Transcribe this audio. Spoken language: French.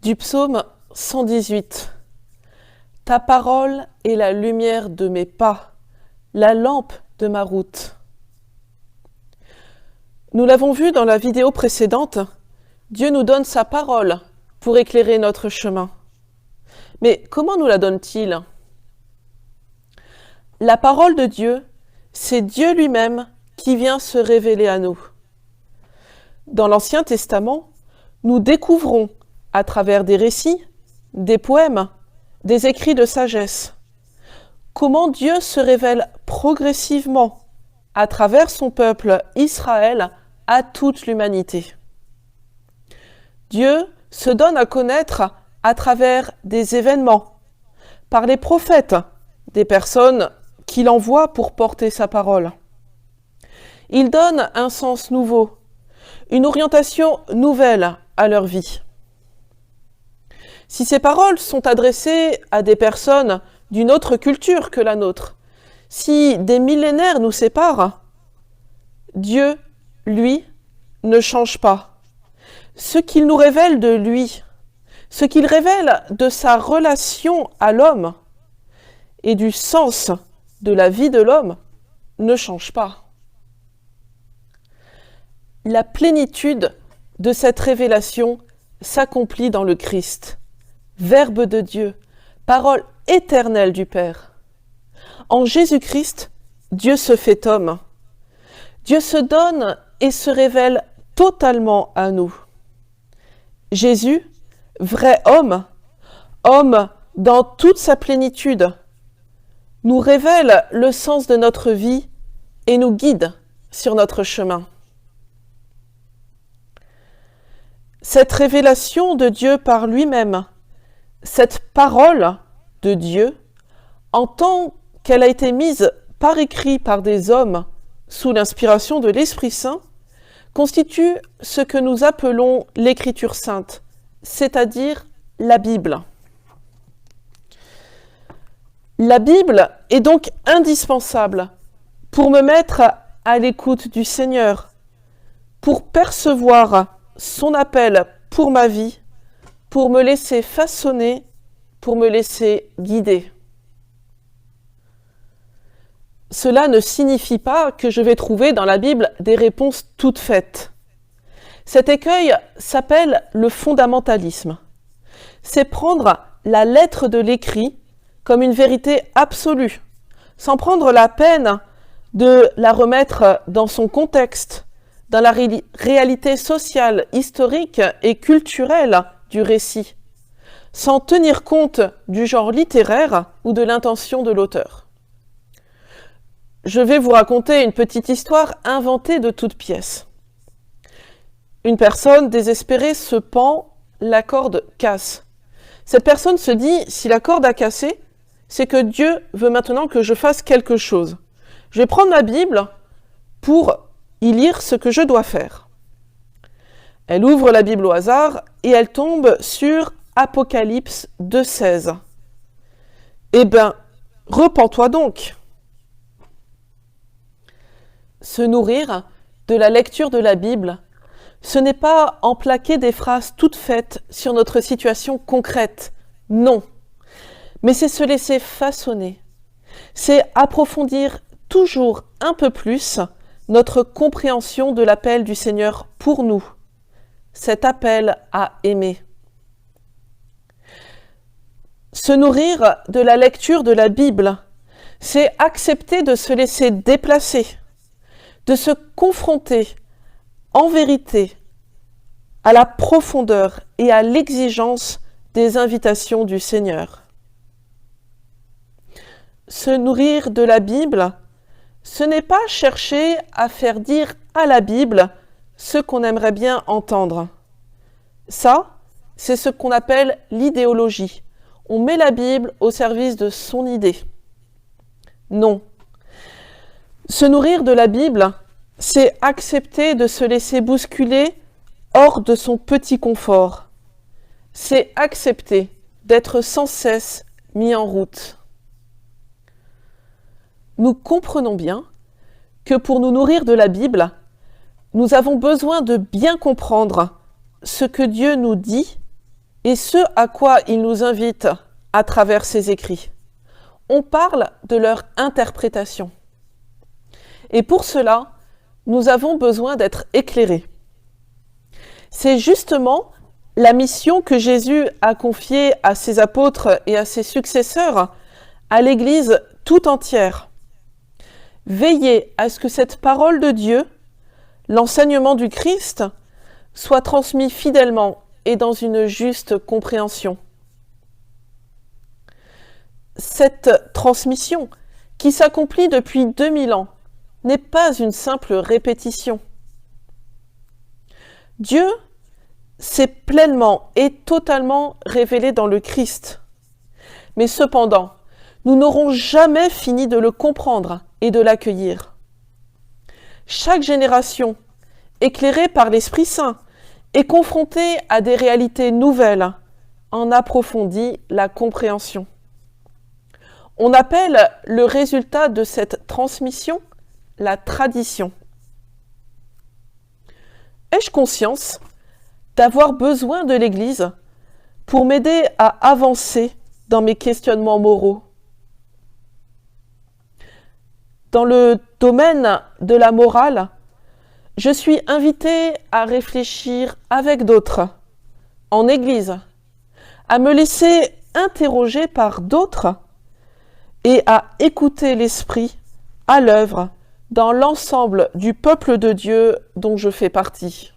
Du psaume 118. Ta parole est la lumière de mes pas, la lampe de ma route. Nous l'avons vu dans la vidéo précédente, Dieu nous donne sa parole pour éclairer notre chemin. Mais comment nous la donne-t-il ? La parole de Dieu, c'est Dieu lui-même qui vient se révéler à nous. Dans l'Ancien Testament, nous découvrons, à travers des récits, des poèmes, des écrits de sagesse, comment Dieu se révèle progressivement à travers son peuple Israël à toute l'humanité. Dieu se donne à connaître à travers des événements, par les prophètes, des personnes qu'il envoie pour porter sa parole. Il donne un sens nouveau, une orientation nouvelle à leur vie. Si ces paroles sont adressées à des personnes d'une autre culture que la nôtre, si des millénaires nous séparent, Dieu, lui, ne change pas. Ce qu'il nous révèle de lui, ce qu'il révèle de sa relation à l'homme et du sens de la vie de l'homme ne change pas. La plénitude de cette révélation s'accomplit dans le Christ, Verbe de Dieu, parole éternelle du Père. En Jésus-Christ, Dieu se fait homme. Dieu se donne et se révèle totalement à nous. Jésus, vrai homme, homme dans toute sa plénitude, nous révèle le sens de notre vie et nous guide sur notre chemin. Cette révélation de Dieu par lui-même, cette parole de Dieu, en tant qu'elle a été mise par écrit par des hommes sous l'inspiration de l'Esprit Saint, constitue ce que nous appelons l'Écriture sainte, c'est-à-dire la Bible. La Bible est donc indispensable pour me mettre à l'écoute du Seigneur, pour percevoir son appel pour ma vie, pour me laisser façonner, pour me laisser guider. Cela ne signifie pas que je vais trouver dans la Bible des réponses toutes faites. Cet écueil s'appelle le fondamentalisme. C'est prendre la lettre de l'écrit comme une vérité absolue, sans prendre la peine de la remettre dans son contexte, dans la réalité sociale, historique et culturelle du récit, sans tenir compte du genre littéraire ou de l'intention de l'auteur. Je vais vous raconter une petite histoire inventée de toutes pièces. Une personne désespérée se pend, la corde casse. Cette personne se dit, si la corde a cassé, c'est que Dieu veut maintenant que je fasse quelque chose. Je vais prendre ma Bible pour y lire ce que je dois faire. Elle ouvre la Bible au hasard et elle tombe sur Apocalypse 2,16. Eh ben, repens-toi donc. Se nourrir de la lecture de la Bible, ce n'est pas emplaquer des phrases toutes faites sur notre situation concrète, non. Mais c'est se laisser façonner. C'est approfondir toujours un peu plus notre compréhension de l'appel du Seigneur pour nous. Cet appel à aimer. Se nourrir de la lecture de la Bible, c'est accepter de se laisser déplacer, de se confronter en vérité à la profondeur et à l'exigence des invitations du Seigneur. Se nourrir de la Bible, ce n'est pas chercher à faire dire à la Bible ce qu'on aimerait bien entendre. Ça, c'est ce qu'on appelle l'idéologie. On met la Bible au service de son idée. Non. Se nourrir de la Bible, c'est accepter de se laisser bousculer hors de son petit confort. C'est accepter d'être sans cesse mis en route. Nous comprenons bien que pour nous nourrir de la Bible, nous avons besoin de bien comprendre ce que Dieu nous dit et ce à quoi il nous invite à travers ses écrits. On parle de leur interprétation. Et pour cela, nous avons besoin d'être éclairés. C'est justement la mission que Jésus a confiée à ses apôtres et à ses successeurs, à l'Église tout entière. Veillez à ce que cette parole de Dieu, l'enseignement du Christ, soit transmis fidèlement et dans une juste compréhension. Cette transmission, qui s'accomplit depuis 2000 ans, n'est pas une simple répétition. Dieu s'est pleinement et totalement révélé dans le Christ. Mais cependant, nous n'aurons jamais fini de le comprendre et de l'accueillir. Chaque génération, éclairée par l'Esprit Saint, est confrontée à des réalités nouvelles, en approfondit la compréhension. On appelle le résultat de cette transmission la tradition. Ai-je conscience d'avoir besoin de l'Église pour m'aider à avancer dans mes questionnements moraux? Dans le domaine de la morale, je suis invitée à réfléchir avec d'autres, en Église, à me laisser interroger par d'autres et à écouter l'Esprit à l'œuvre dans l'ensemble du peuple de Dieu dont je fais partie.